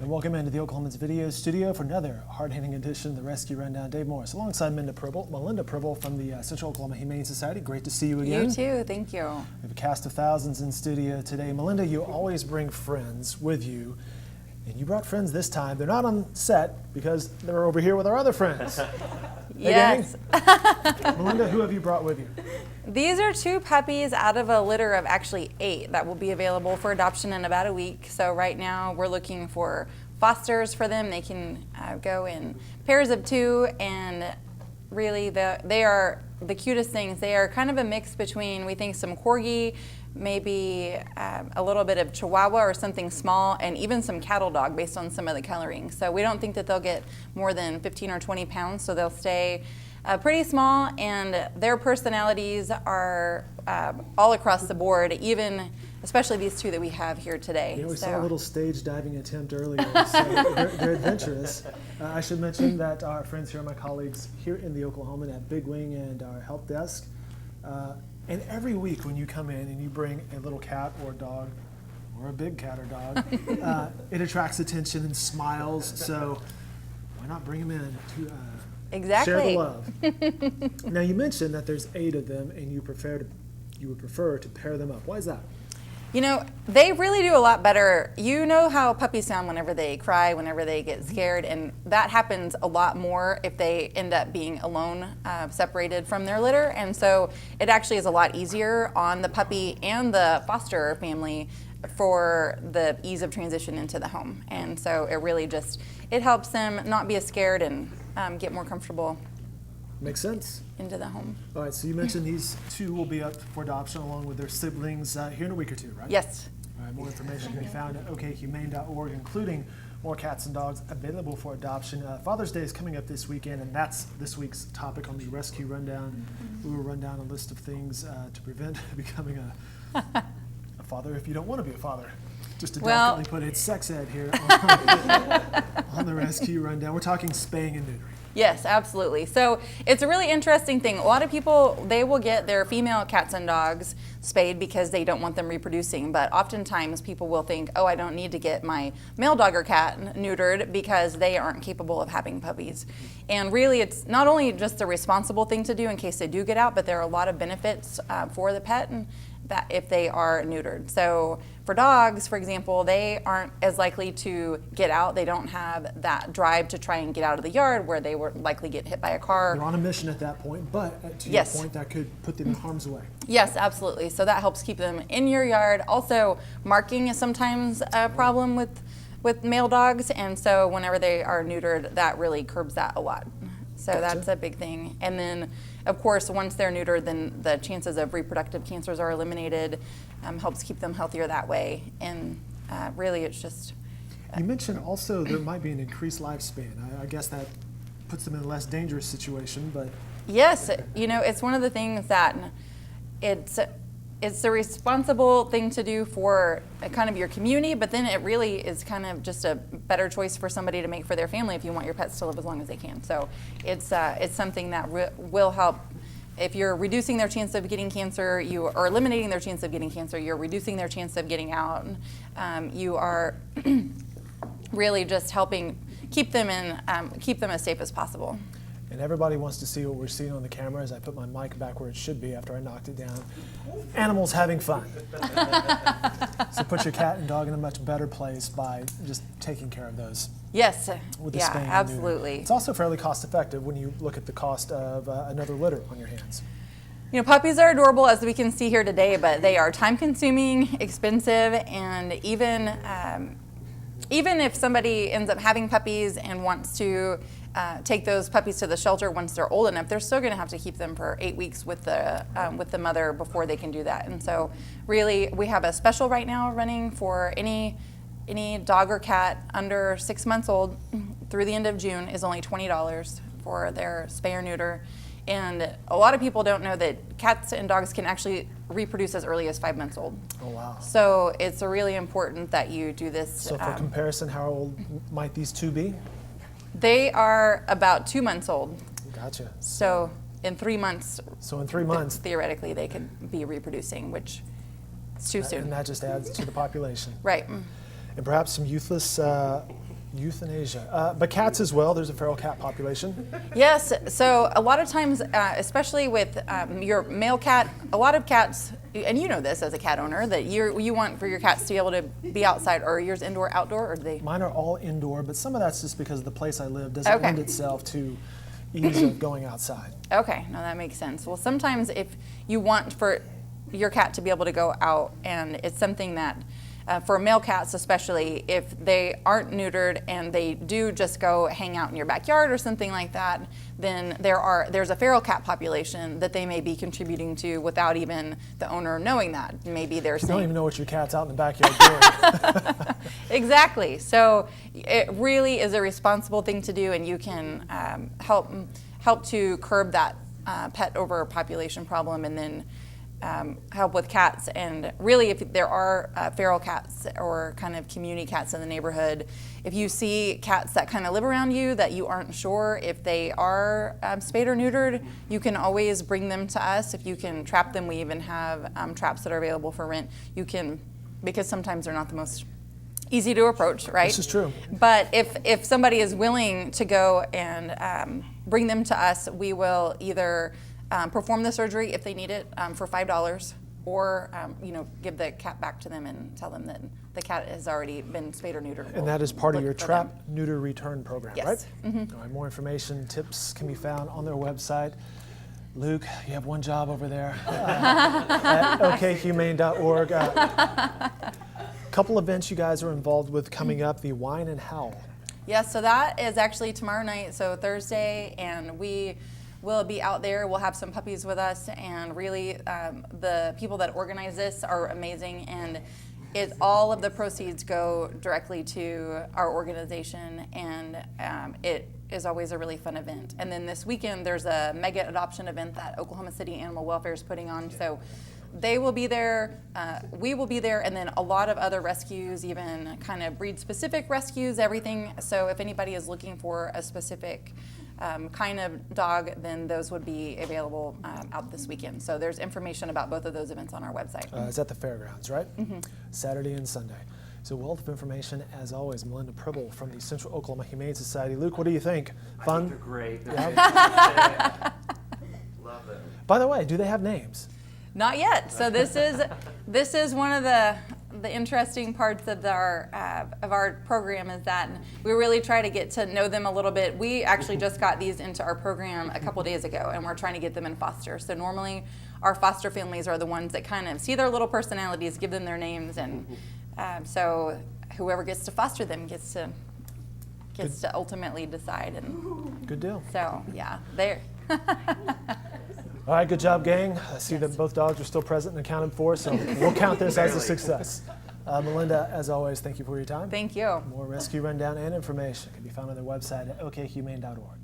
And welcome into the Oklahoman's video studio for another hard-hitting edition of the Rescue Rundown. Dave Morris alongside Melinda Pribble from the Central Oklahoma Humane Society. Great to see you again. You too, thank you. We have a cast of thousands in studio today. Melinda, you always bring friends with you, and you brought friends this time. They're not on set because they're over here with our other friends. Yes. Melinda, who have you brought with you? These are two puppies out of a litter of actually 8 that will be available for adoption in about a week. So right now we're looking for fosters for them. They can go in pairs of 2, and really they are the cutest things. They are kind of a mix between, we think, some corgi, maybe a little bit of Chihuahua or something small, and even some cattle dog based on some of the coloring. So we don't think that they'll get more than 15 or 20 pounds, so they'll stay pretty small, and their personalities are all across the board, even especially these 2 that we have here today. Yeah, we saw a little stage diving attempt earlier, so they're adventurous. I should mention that our friends here, my colleagues here in the Oklahoman at Big Wing and our help desk, and every week when you come in and you bring a little cat or dog, or a big cat or dog, it attracts attention and smiles, so why not bring them in to exactly. share the love. Now, you mentioned that there's 8 of them, and you would prefer to pair them up. Why is that? You know, they really do a lot better. You know how puppies sound whenever they cry, whenever they get scared, and that happens a lot more if they end up being alone, separated from their litter. And so it actually is a lot easier on the puppy and the foster family for the ease of transition into the home. And so it really just, it helps them not be as scared and get more comfortable. Makes sense. Into the home. All right, so you mentioned these 2 will be up for adoption along with their siblings here in a week or 2, right? Yes. All right, more information can be found at okhumane.org, including more cats and dogs available for adoption. Father's Day is coming up this weekend, and that's this week's topic on the Rescue Rundown. We will run down a list of things to prevent becoming a father if you don't want to be a father. Just to delicately put it, sex ed here on the Rescue Rundown. We're talking spaying and neutering. Yes, absolutely. So it's a really interesting thing. A lot of people, they will get their female cats and dogs spayed because they don't want them reproducing. But oftentimes people will think, oh, I don't need to get my male dog or cat neutered because they aren't capable of having puppies. And really, it's not only just the responsible thing to do in case they do get out, but there are a lot of benefits for the pet and that if they are neutered. So for dogs, for example, they aren't as likely to get out. They don't have that drive to try and get out of the yard where they would likely get hit by a car. They're on a mission at that point, but to your point, that could put them in harm's way. Yes, absolutely. So that helps keep them in your yard. Also, marking is sometimes a problem with male dogs, and so whenever they are neutered, that really curbs that a lot. So that's a big thing. And then, of course, once they're neutered, then the chances of reproductive cancers are eliminated, helps keep them healthier that way. And really, it's just... You mentioned also there might be an increased lifespan. I guess that puts them in a less dangerous situation, but... Yes, you know, it's one of the things that it's the responsible thing to do for kind of your community, but then it really is kind of just a better choice for somebody to make for their family if you want your pets to live as long as they can. So it's something that will help. If you're reducing their chance of getting cancer, you are eliminating their chance of getting cancer, you're reducing their chance of getting out, you are really just helping keep them as safe as possible. And everybody wants to see what we're seeing on the camera as I put my mic back where it should be after I knocked it down. Animals having fun. So put your cat and dog in a much better place by just taking care of those. Yes, with the yeah, spaying and absolutely. It's also fairly cost effective when you look at the cost of another litter on your hands. You know, puppies are adorable, as we can see here today, but they are time consuming, expensive, and even if somebody ends up having puppies and wants to take those puppies to the shelter once they're old enough, they're still going to have to keep them for 8 weeks with the mother before they can do that. And so really, we have a special right now running for any dog or cat under 6 months old through the end of June is only $20 for their spay or neuter. And a lot of people don't know that cats and dogs can actually reproduce as early as 5 months old. Oh, wow. So it's really important that you do this. So for comparison, how old might these 2 be? They are about 2 months old. Gotcha. So in 3 months. So in 3 months. Theoretically, they could be reproducing, which is too soon. And that just adds to the population. Right. And perhaps some youthless Euthanasia. But cats as well. There's a feral cat population. Yes, so a lot of times, especially with your male cat, a lot of cats, and you know this as a cat owner, that you want for your cats to be able to be outside. Or yours indoor, outdoor, or do they? Mine are all indoor, but some of that's just because the place I live doesn't lend itself to ease of going outside. Okay, no, that makes sense. Well, sometimes if you want for your cat to be able to go out, and it's something that for male cats especially, if they aren't neutered and they do just go hang out in your backyard or something like that, then there's a feral cat population that they may be contributing to without even the owner knowing that. Maybe they're saying, You don't even know what your cat's out in the backyard doing. Exactly. So it really is a responsible thing to do, and you can help to curb that pet overpopulation problem, and then help with cats. And really, if there are feral cats or kind of community cats in the neighborhood, if you see cats that kind of live around you that you aren't sure if they are spayed or neutered, you can always bring them to us. If you can trap them, we even have traps that are available for rent. You can, because sometimes they're not the most easy to approach, right? This is true. But if somebody is willing to go and bring them to us, we will either perform the surgery if they need it for $5, or give the cat back to them and tell them that the cat has already been spayed or neutered. And that is part of your trap, neuter, return program, Yes. right? Mm-hmm. All right, more information, tips can be found on their website. Luke, you have one job over there at okhumane.org. Couple events you guys are involved with coming up, the Whine and Howl. Yes, so that is actually tomorrow night, so Thursday, and we will be out there. We'll have some puppies with us, and really the people that organize this are amazing, and all of the proceeds go directly to our organization, and it is always a really fun event. And then this weekend there's a mega adoption event that Oklahoma City Animal Welfare is putting on, so they will be there, we will be there, and then a lot of other rescues, even kind of breed-specific rescues, everything. So if anybody is looking for a specific kind of dog, then those would be available out this weekend. So there's information about both of those events on our website. It's at the fairgrounds, right? Mm-hmm. Saturday and Sunday. So wealth of information, as always. Melinda Pribble from the Central Oklahoma Humane Society. Luke, what do you think? Fun? I think they're great. Yeah. Love them. By the way, do they have names? Not yet. So this is one of the interesting parts of our program, is that we really try to get to know them a little bit. We actually just got these into our program a couple days ago, and we're trying to get them in foster. So normally our foster families are the ones that kind of see their little personalities, give them their names, and so whoever gets to foster them gets to ultimately decide. And good deal. so yeah, they're All right, good job, gang. I see that both dogs are still present and accounted for, so we'll count this as a success. Melinda, as always, thank you for your time. Thank you. More rescue rundown and information can be found on their website at okhumane.org.